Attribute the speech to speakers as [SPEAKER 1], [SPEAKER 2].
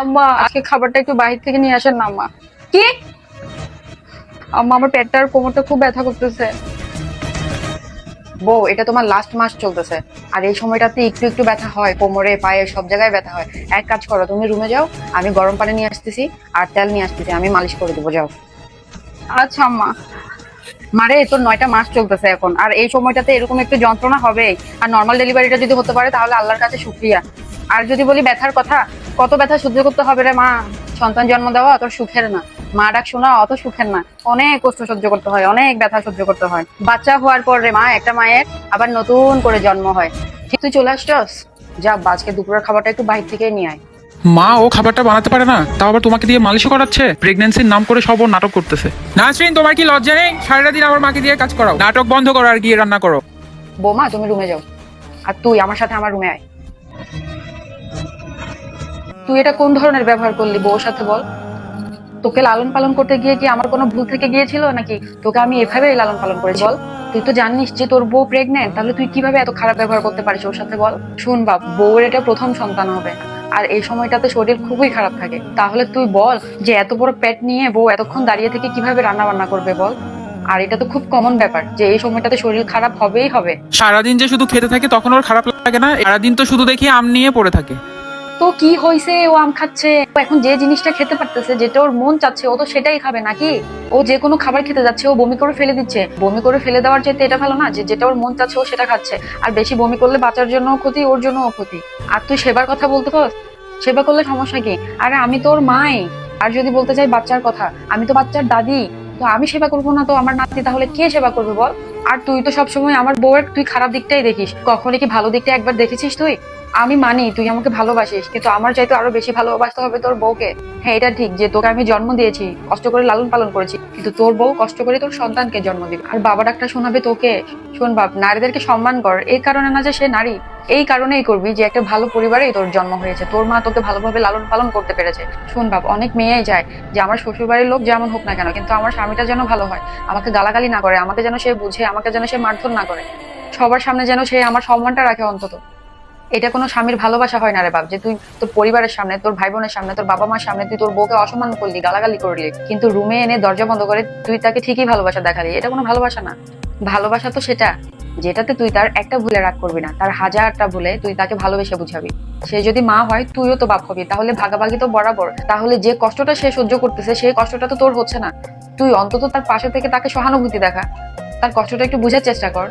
[SPEAKER 1] আম্মা আজকে খাবারটা একটু বাইরে থেকে নিয়ে আসেন না আম্মা।
[SPEAKER 2] কি?
[SPEAKER 1] আম্মা আমার পেটটা আর কোমরটা খুব ব্যথা করতেছে। বউ, এটা তোমার লাস্ট মাস চলতেছে, আর এই সময়টাতে একটু একটু ব্যথা হয়, কোমরে পায়ে সব জায়গায় ব্যথা হয়। এক কাজ করো, তুমি রুমে যাও, আমি গরম পানি নিয়ে আসতেছি আর তেল নিয়ে আসতেছি, আমি মালিশ করে দেবো, যাও।
[SPEAKER 2] আচ্ছা আম্মা।
[SPEAKER 1] মারে, তোর 9টা মাস চলতেছে এখন, আর এই সময়টাতে এরকম একটু যন্ত্রণা হবে। আর নর্মাল ডেলিভারিটা যদি হতে পারে তাহলে আল্লাহর কাছে শুকরিয়া। আর যদি বলি ব্যথার কথা, কত ব্যথা সহ্য করতে হবে রে মা। সন্তান জন্ম দেওয়া অত সুখের না, মা ডাক শোনা অত সুখের না। অনেক কষ্ট সহ্য করতে হয়, অনেক ব্যথা সহ্য করতে হয়। বাচ্চা হওয়ার পর রে মা, একটা মায়ের আবার নতুন করে জন্ম হয়। ঠিক, তুই চলে আসছস, যা আজকে দুপুরের খাবারটা একটু বাইরে থেকে নিয়ে আয়।
[SPEAKER 3] মা ও খাবারটা বানাতে পারে না, তাও আবার তোমাকে দিয়ে মালিশও করাচ্ছে। প্রেগন্যান্সির নাম করে সব ও নাটক করতেছে। নাসরিন, তোমার কি লজ্জা নেই? সারাটা দিন আমার মাকে দিয়ে কাজ করাও। নাটক বন্ধ করো আর গিয়ে রান্না করো।
[SPEAKER 1] বৌমা, তুমি রুমে যাও, আর তুই আমার সাথে আমার রুমে আয়। তুই এটা কোন ধরনের ব্যবহার করলি বউর সাথে বল? তোকে লালন পালন করতে গিয়ে কি আমার কোনো ভুল থেকে গিয়েছিল নাকি? তোকে আমি এভাবে লালন পালন করেছি বল? তুই তো জানিস যে তোর বউ প্রেগনেন্ট, তাহলে তুই কিভাবে এত খারাপ ব্যবহার করতে পারিস ওর সাথে বল? শুন বাপ, বউয়ের এটা প্রথম সন্তান হবে, আর এই সময়টাতে শরীর খুবই খারাপ থাকে। তাহলে তুই বল যে এত বড় পেট নিয়ে বউ এতক্ষণ দাঁড়িয়ে থেকে কিভাবে রান্না বান্না করবে বল? আর এটা তো খুব কমন ব্যাপার যে এই সময়টাতে শরীর খারাপ হবেই হবে।
[SPEAKER 3] সারাদিন যে শুধু খেতে থাকে তখন ওর খারাপ লাগে না? সারাদিন তো শুধু দেখি আম নিয়ে পড়ে থাকে।
[SPEAKER 1] তো কি হয়েছে, ও আম খাচ্ছে, ও এখন যে জিনিসটা খেতে পারতেছে, যেটা ওর মন চাচ্ছে, ও তো সেটাই খাবে নাকি? ও যে কোনো খাবার খেতে যাচ্ছে, ও বমি করে ফেলে দিচ্ছে। বমি করে ফেলে দেওয়ার চাইতে এটা ভালো না যে যেটা ওর মন চাচ্ছে ও সেটা খাচ্ছে। আর বেশি বমি করলে বাচ্চার জন্য ক্ষতি, ওর জন্য ক্ষতি। আর তুই সেবার কথা বলতে পার, সেবা করলে সমস্যা কি? আরে আমি তো ওর মাই। আর যদি বলতে চাই বাচ্চার কথা, আমি তো বাচ্চার দাদি। তো আমি সেবা করবো না তো আমার নাতি তাহলে কে সেবা করবে বল? আর তুই তো সবসময় আমার বউয়ের তুই খারাপ দিকটাই দেখিস, কখনই কি ভালো দিকটা একবার দেখেছিস তুই? আমি মানি তুই আমাকে ভালোবাসিস, কিন্তু আমার চাইতে আরো বেশি ভালোবাসতে হবে তোর বউকে। হ্যাঁ, এটা ঠিক যে তোকে আমি জন্ম দিয়েছি, কষ্ট করে লালন পালন করেছি, কিন্তু তোর বউ কষ্ট করে তোর সন্তানকে জন্ম দিবে, আর বাবা ডাক্তার শোনাবে তোকে। শোন বাপ, নারীদেরকে সম্মান কর, এই কারণে না যে সে নারী, এই কারণেই করবি যে একটা ভালো পরিবারেই তোর জন্ম হয়েছে, তোর মা তোকে ভালোভাবে লালন পালন করতে পেরেছে। শোন বাপ, অনেক মেয়েই যায় যে আমার শ্বশুর বাড়ির লোক যেমন হোক না কেন, কিন্তু আমার স্বামীটা যেন ভালো হয়, আমাকে গালাগালি না করে, আমাকে যেন সে বুঝে, আমাকে যেন সে মারধর না করে, সবার সামনে যেন সে আমার সম্মানটা রাখে অন্তত। এটা কোনো স্বামীর ভালোবাসা হয় না রে বাপ, যে তুই তোর পরিবারের সামনে, তোর ভাই বোনের সামনে, তোর বাবা মার সামনে তুই তোর বউকে অসম্মান করলি, গালাগালি করলি, কিন্তু রুমে এনে দরজা বন্ধ করে তুই তাকে ঠিকই ভালোবাসা দেখালি। এটা কোনো ভালোবাসা না। ভালোবাসা তো সেটা যেটাতে তুই তার একটা ভুলে রাগ করবি না, তার হাজারটা ভুলে তুই তাকে ভালোবেসে বুঝাবি। সে যদি মা হয়, তুইও তো বাপ হবি, তাহলে ভাগাভাগি তো বরাবর। তাহলে যে কষ্টটা সে সহ্য করতেছে সেই কষ্টটা তো তোর হচ্ছে না। তুই অন্তত তার পাশে থেকে তাকে সহানুভূতি দেখা, তার কষ্টটা একটু বুঝার চেষ্টা কর।